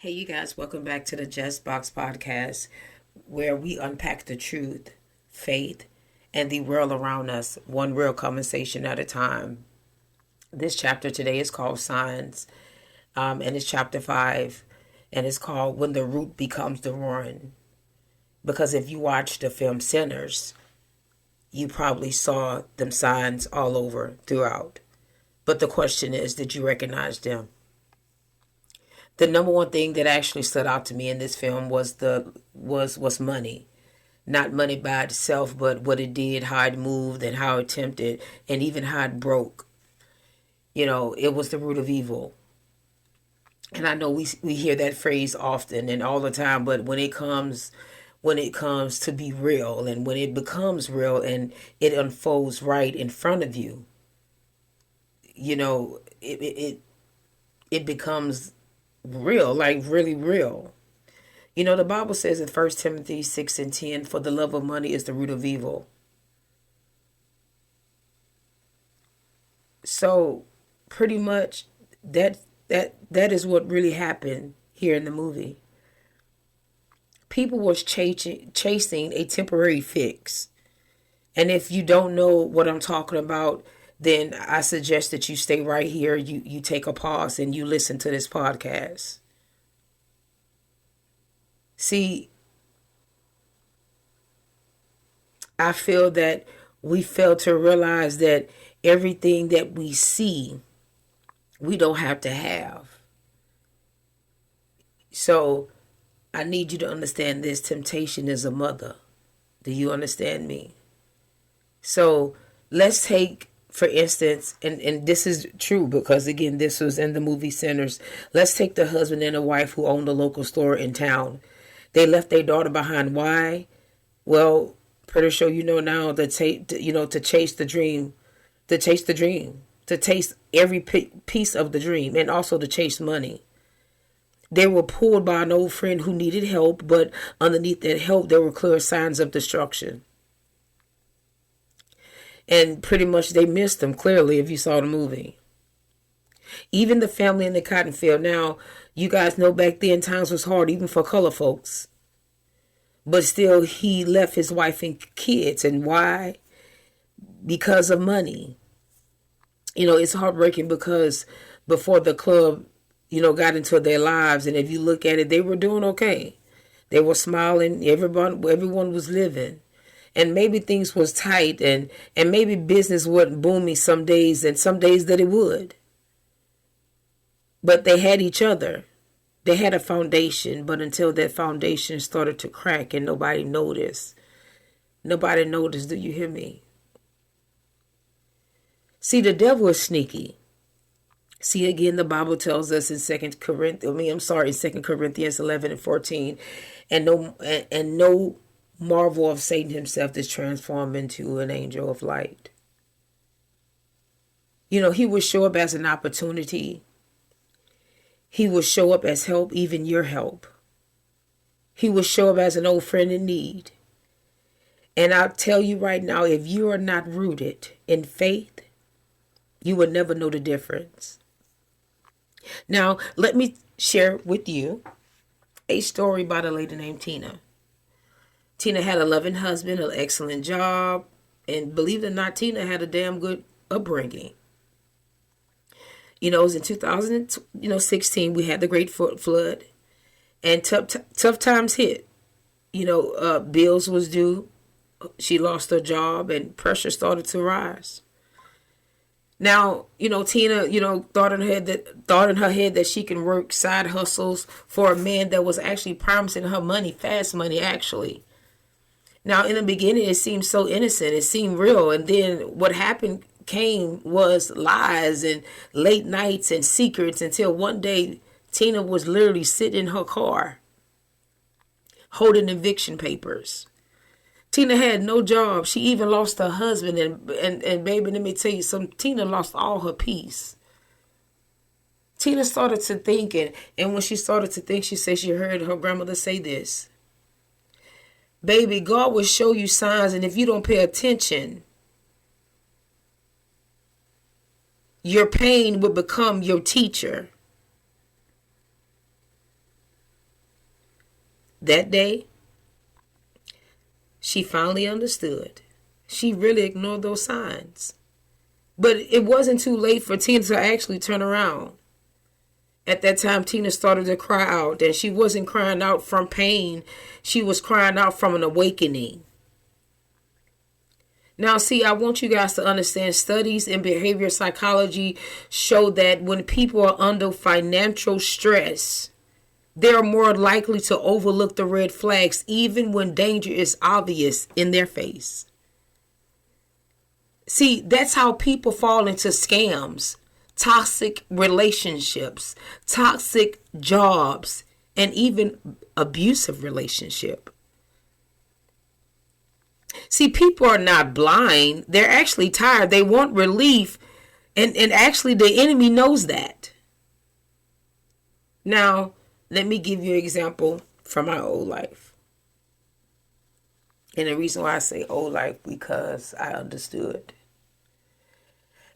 Hey, you guys, welcome back to the Just Box podcast, where we unpack the truth, faith, and the world around us, one real conversation at a time. This chapter today is called Signs, and it's chapter 5, and it's called When the Root Becomes the Ruin. Because if you watch the film Sinners, you probably saw them signs all over throughout. But the question is, did you recognize them? The number one thing that actually stood out to me in this film was money. Not money by itself, but what it did, how it moved, and how it tempted, and even how it broke. It was the root of evil. And I know we hear that phrase often and all the time, but when it comes to be real, and when it becomes real and it unfolds right in front of you, it becomes real, like really real. The Bible says in 1 Timothy 6:10, for the love of money is the root of evil. So pretty much that is what really happened here in the movie. People was chasing a temporary fix. And if you don't know what I'm talking about, then I suggest that you stay right here. You take a pause and you listen to this podcast. See, I feel that we fail to realize that everything that we see, we don't have to have. So I need you to understand this. Temptation is a mother. Do you understand me? So let's take, for instance, and this is true because, again, this was in the movie Sinners. Let's take the husband and the wife who owned a local store in town. They left their daughter behind. Why? Well, pretty sure you know now that to chase the dream, to taste every piece of the dream, and also to chase money. They were pulled by an old friend who needed help, but underneath that help, there were clear signs of destruction. And pretty much they missed them clearly if you saw the movie. Even the family in the cotton field. Now, you guys know back then times was hard even for color folks. But still, he left his wife and kids. And why? Because of money. It's heartbreaking because before the club, got into their lives, and if you look at it, they were doing okay. They were smiling. Everyone was living. And maybe things was tight, and maybe business wasn't booming some days, and some days that it would. But they had each other. They had a foundation, but until that foundation started to crack and nobody noticed. Nobody noticed, do you hear me? See, the devil is sneaky. See, again, the Bible tells us in Second Corinthians 11:14, and no marvel of Satan himself is transformed into an angel of light. He would show up as an opportunity. He will show up as help, even your help. He will show up as an old friend in need. And I'll tell you right now, if you are not rooted in faith, you will never know the difference. Now, let me share with you a story about a lady named Tina. Tina had a loving husband, an excellent job, and believe it or not, Tina had a damn good upbringing. It was in 2016, we had the Great Flood, and tough times hit. Bills was due. She lost her job, and pressure started to rise. Now, Tina, thought in her head that she can work side hustles for a man that was actually promising her money, fast money, actually. Now, in the beginning, it seemed so innocent. It seemed real. And then what happened was lies and late nights and secrets until one day Tina was literally sitting in her car holding eviction papers. Tina had no job. She even lost her husband. And baby, let me tell you something. Tina lost all her peace. Tina started to think, and when she started to think, she said she heard her grandmother say this. Baby, God will show you signs, and if you don't pay attention, your pain will become your teacher. That day, she finally understood. She really ignored those signs. But it wasn't too late for Tina to actually turn around. At that time, Tina started to cry out, and she wasn't crying out from pain. She was crying out from an awakening. Now, see, I want you guys to understand studies in behavior psychology show that when people are under financial stress, they're more likely to overlook the red flags even when danger is obvious in their face. See, that's how people fall into scams, toxic relationships, toxic jobs, and even abusive relationship. See, people are not blind. They're actually tired. They want relief. And actually, the enemy knows that. Now, let me give you an example from my old life. And the reason why I say old life, because I understood.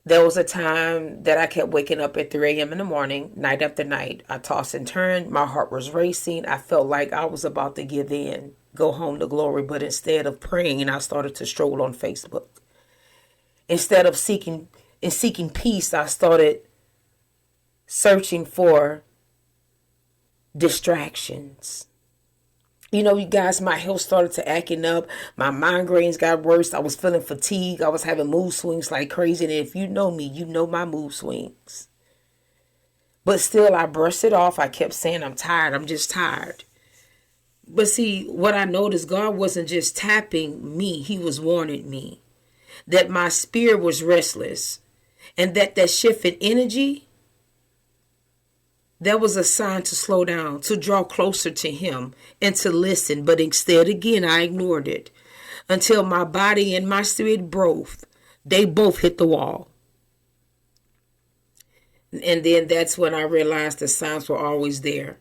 There was a time that I kept waking up at 3 a.m. in the morning, night after night. I tossed and turned. My heart was racing. I felt like I was about to give in, go home to glory. But instead of praying, I started to stroll on Facebook. Instead of seeking peace, I started searching for distractions. You know, you guys, my health started to acting up. My migraines got worse. I was feeling fatigue. I was having mood swings like crazy. And if you know me, you know my mood swings. But still, I brushed it off. I kept saying, I'm tired. I'm just tired. But see, what I noticed, God wasn't just tapping me. He was warning me that my spirit was restless. And that shift in energy, that was a sign to slow down, to draw closer to him and to listen. But instead, again, I ignored it until my body and my spirit they both hit the wall. And then that's when I realized the signs were always there.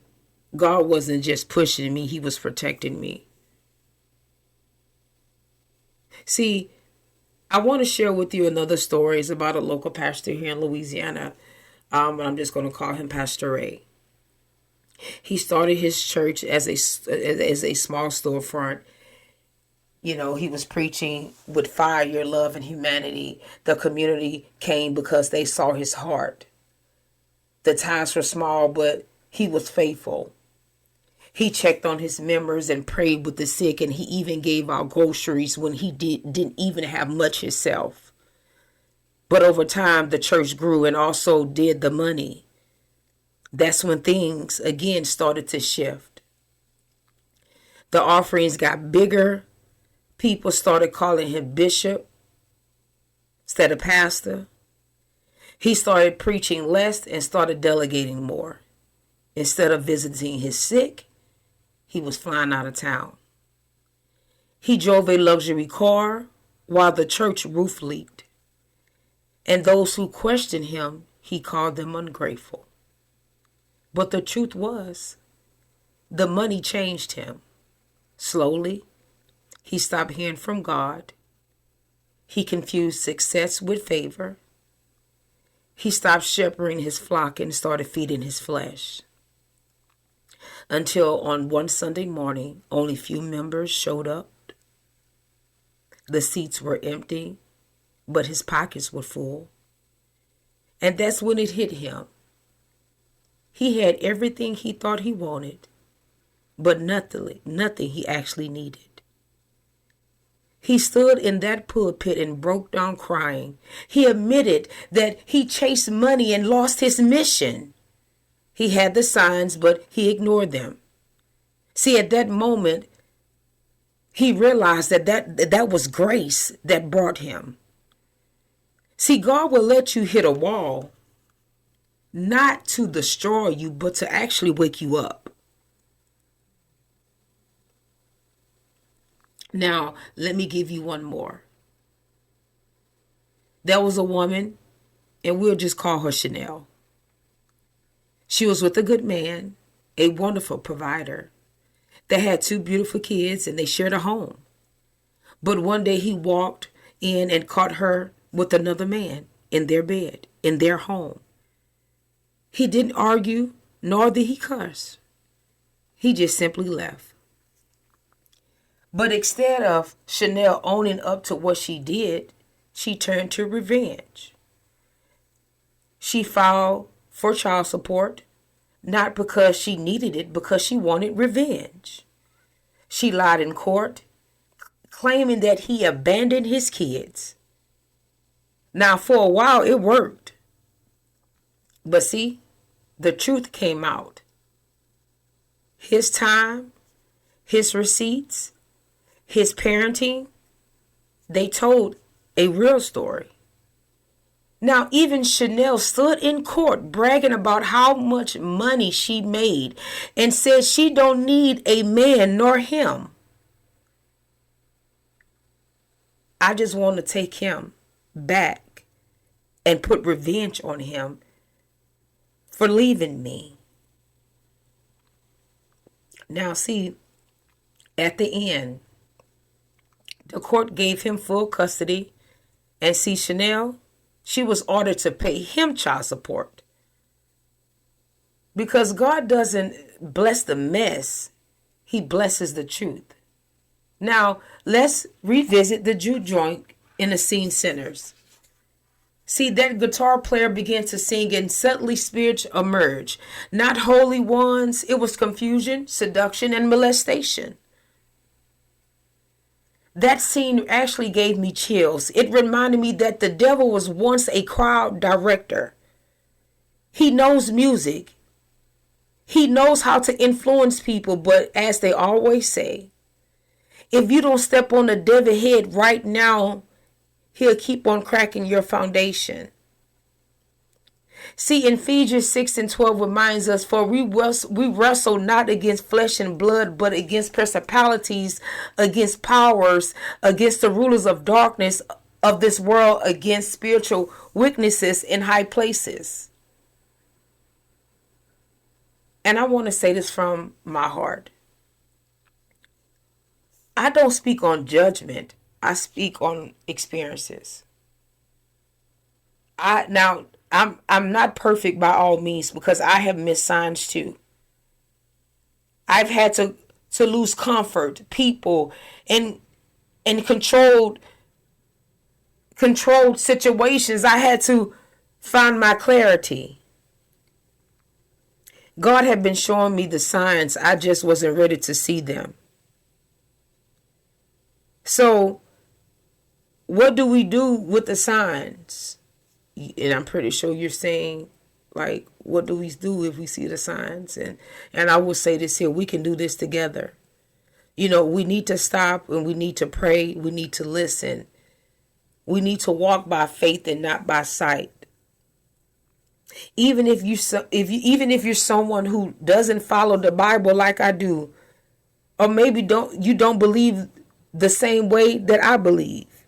God wasn't just pushing me, he was protecting me. See, I want to share with you another story. It's about a local pastor here in Louisiana. I'm just going to call him Pastor Ray. He started his church as a small storefront. You know, he was preaching with fire, love, and humanity. The community came because they saw his heart. The tithes were small, but he was faithful. He checked on his members and prayed with the sick, and he even gave out groceries when he didn't even have much himself. But over time, the church grew and also did the money. That's when things, again, started to shift. The offerings got bigger. People started calling him bishop instead of pastor. He started preaching less and started delegating more. Instead of visiting his sick, he was flying out of town. He drove a luxury car while the church roof leaked. And those who questioned him, he called them ungrateful. But the truth was, the money changed him. Slowly, he stopped hearing from God. He confused success with favor. He stopped shepherding his flock and started feeding his flesh. Until on one Sunday morning, only few members showed up. The seats were empty, but his pockets were full. And that's when it hit him. He had everything he thought he wanted, but nothing he actually needed. He stood in that pulpit and broke down crying. He admitted that he chased money and lost his mission. He had the signs, but he ignored them. See, at that moment, he realized that was grace that brought him. See, God will let you hit a wall, not to destroy you, but to actually wake you up. Now, let me give you one more. There was a woman, and we'll just call her Chanel. She was with a good man, a wonderful provider. They had 2 beautiful kids, and they shared a home. But one day he walked in and caught her with another man in their bed, in their home. He didn't argue, nor did he curse. He just simply left. But instead of Chanel owning up to what she did, she turned to revenge. She filed for child support, not because she needed it, because she wanted revenge. She lied in court, claiming that he abandoned his kids. Now, for a while, it worked. But see, the truth came out. His time, his receipts, his parenting, they told a real story. Now, even Chanel stood in court bragging about how much money she made and said she don't need a man nor him. I just want to take him back and put revenge on him for leaving me. Now, see, at the end, the court gave him full custody, and see, Chanel, she was ordered to pay him child support. Because God doesn't bless the mess, he blesses the truth. Now, let's revisit the juke joint in the scene centers. See, that guitar player began to sing and suddenly spirits emerged. Not holy ones, it was confusion, seduction, and molestation. That scene actually gave me chills. It reminded me that the devil was once a crowd director. He knows music. He knows how to influence people, but as they always say, if you don't step on the devil's head right now, he'll keep on cracking your foundation. See, Ephesians 6:12 reminds us, for we wrestle not against flesh and blood, but against principalities, against powers, against the rulers of darkness of this world, against spiritual weaknesses in high places. And I want to say this from my heart. I don't speak on judgment. I speak on experiences. I'm not perfect by all means, because I have missed signs too. I've had to lose comfort, people, and controlled situations. I had to find my clarity. God had been showing me the signs. I just wasn't ready to see them. So, what do we do with the signs? And I'm pretty sure you're saying, like, what do we do if we see the signs? And I will say this here, we can do this together. You know, we need to stop and we need to pray. We need to listen. We need to walk by faith and not by sight. Even if you're someone who doesn't follow the Bible like I do, or maybe you don't believe the same way that I believe.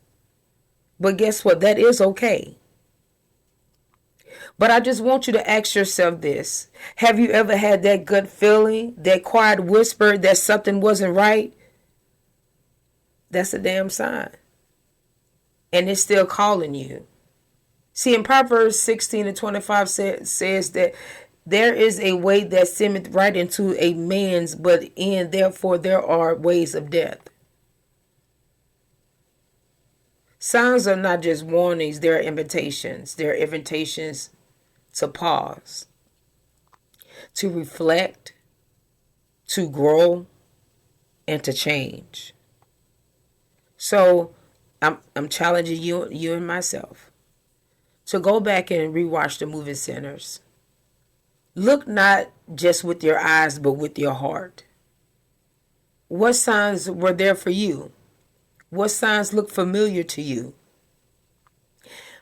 But guess what? That is okay. But I just want you to ask yourself this. Have you ever had that gut feeling, that quiet whisper that something wasn't right? That's a damn sign. And it's still calling you. See, in Proverbs 16:25 says that there is a way that seemeth right into a man's, but in therefore there are ways of death. Signs are not just warnings, they're invitations. They're invitations to pause, to reflect, to grow, and to change. So I'm challenging you and myself to go back and rewatch the movie Sinners. Look not just with your eyes, but with your heart. What signs were there for you? What signs look familiar to you?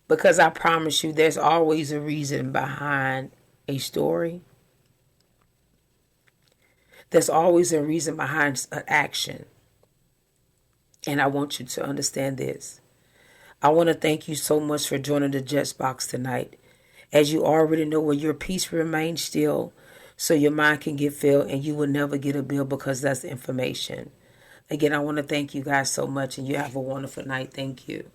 Because I promise you, there's always a reason behind a story. There's always a reason behind an action. And I want you to understand this. I want to thank you so much for joining the Just Box tonight. As you already know, where your peace remains still, so your mind can get filled and you will never get a bill, because that's information. Again, I want to thank you guys so much, and you have a wonderful night. Thank you.